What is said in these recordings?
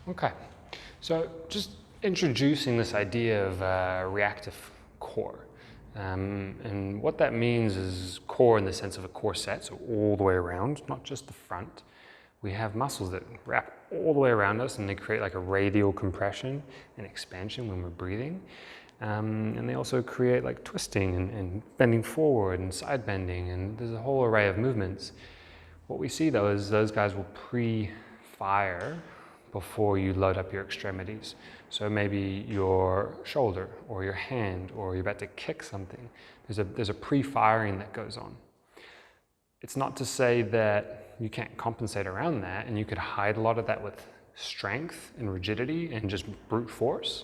Okay, so just introducing this idea of reactive core. And what that means is core in the sense of a core set, so all the way around, not just the front. We have muscles that wrap all the way around us and they create like a radial compression and expansion when we're breathing. And they also create like twisting and bending forward and side bending, and there's a whole array of movements. What we see though is those guys will pre-fire before you load up your extremities. So maybe your shoulder or your hand, or you're about to kick something. There's a pre-firing that goes on. It's not to say that you can't compensate around that, and you could hide a lot of that with strength and rigidity and just brute force.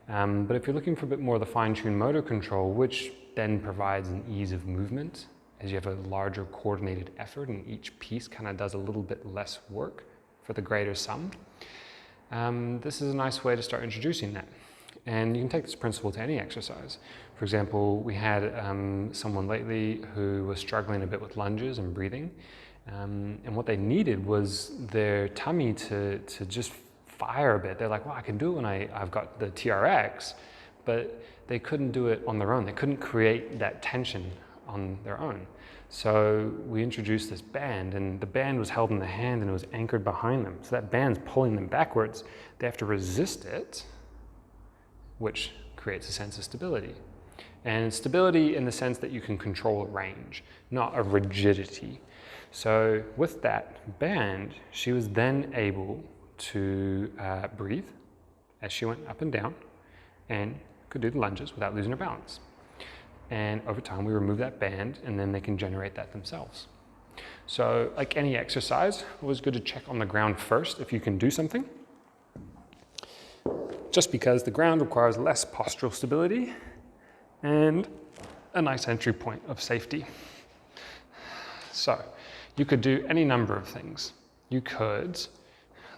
But if you're looking for a bit more of the fine-tuned motor control, which then provides an ease of movement, as you have a larger coordinated effort and each piece kind of does a little bit less work for the greater sum, this is a nice way to start introducing that. And you can take this principle to any exercise. For example, we had someone lately who was struggling a bit with lunges and breathing. And what they needed was their tummy to just fire a bit. They're like, well, I can do it when I've got the TRX, but they couldn't do it on their own. They couldn't create that tension on their own. So we introduced this band, and the band was held in the hand and it was anchored behind them. So that band's pulling them backwards. They have to resist it, which creates a sense of stability. And stability in the sense that you can control a range, not a rigidity. So with that band, she was then able to breathe as she went up and down and could do the lunges without losing her balance. And over time, we remove that band and then they can generate that themselves. So like any exercise, always good to check on the ground first if you can do something. Just because the ground requires less postural stability and a nice entry point of safety. So you could do any number of things. You could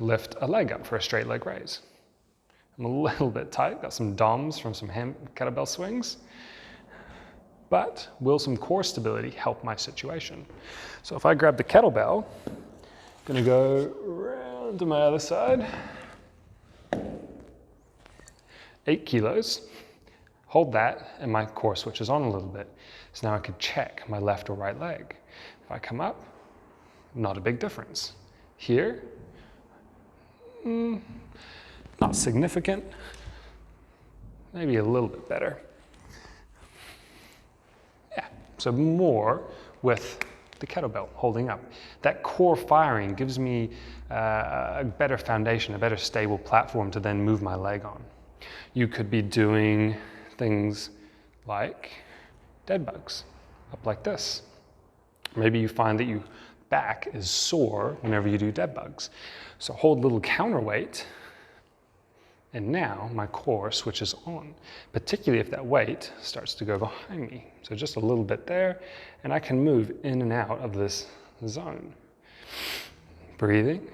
lift a leg up for a straight leg raise. I'm a little bit tight, got some DOMs from some kettlebell swings, but will some core stability help my situation? So if I grab the kettlebell, I'm gonna go around to my other side, 8 kilos, hold that, and my core switches on a little bit. So now I could check my left or right leg. If I come up, not a big difference. Here, not significant, maybe a little bit better. Yeah, so more with the kettlebell holding up. That core firing gives me a better foundation, a better stable platform to then move my leg on. You could be doing things like dead bugs, up like this. Maybe you find that your back is sore whenever you do dead bugs. So hold a little counterweight, and now my core switches on, particularly if that weight starts to go behind me. So just a little bit there, and I can move in and out of this zone. Breathing,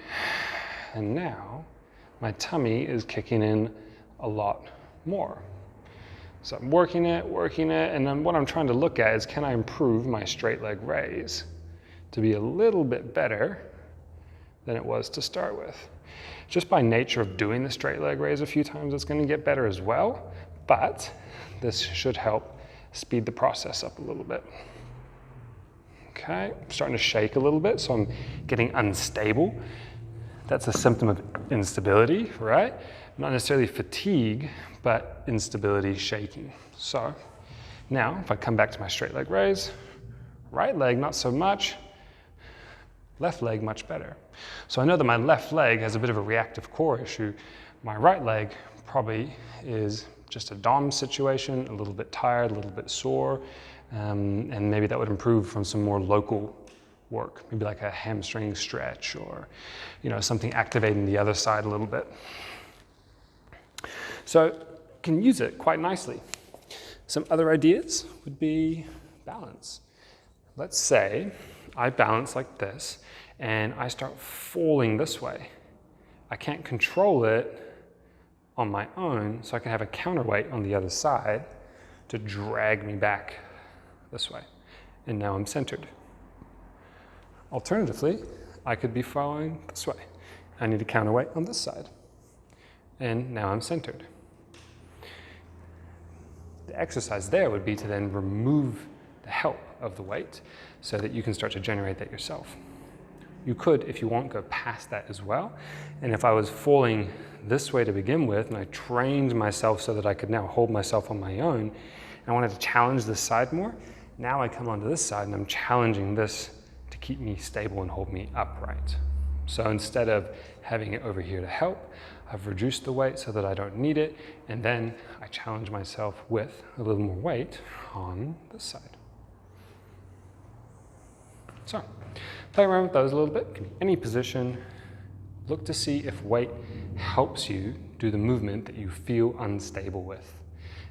and now my tummy is kicking in a lot more. So I'm working it, and then what I'm trying to look at is, can I improve my straight leg raise to be a little bit better than it was to start with? Just by nature of doing the straight leg raise a few times, it's going to get better as well, but this should help speed the process up a little bit. Okay, I'm starting to shake a little bit, so I'm getting unstable. That's a symptom of instability, right? Not necessarily fatigue, but instability, shaking. So now if I come back to my straight leg raise, right leg not so much, left leg much better. So I know that my left leg has a bit of a reactive core issue. My right leg probably is just a DOM situation, a little bit tired, a little bit sore, and maybe that would improve from some more local work, maybe like a hamstring stretch, or something activating the other side a little bit. So can use it quite nicely. Some other ideas would be balance. Let's say I balance like this and I start falling this way. I can't control it on my own, so I can have a counterweight on the other side to drag me back this way. And now I'm centered. Alternatively, I could be falling this way. I need a counterweight on this side. and now I'm centered. The exercise there would be to then remove the help of the weight so that you can start to generate that yourself. You could, if you want, go past that as well. And if I was falling this way to begin with, and I trained myself so that I could now hold myself on my own, and I wanted to challenge this side more, now I come onto this side and I'm challenging this to keep me stable and hold me upright. So instead of having it over here to help, I've reduced the weight so that I don't need it, and then I challenge myself with a little more weight on this side. So, play around with those a little bit. Can be any position. Look to see if weight helps you do the movement that you feel unstable with.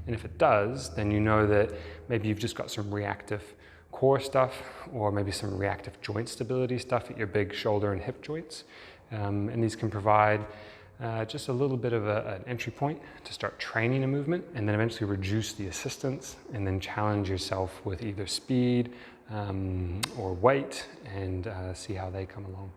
And if it does, then you know that maybe you've just got some reactive core stuff, or maybe some reactive joint stability stuff at your big shoulder and hip joints. And these can provide just a little bit of an entry point to start training a movement, and then eventually reduce the assistance, and then challenge yourself with either speed or weight, and see how they come along.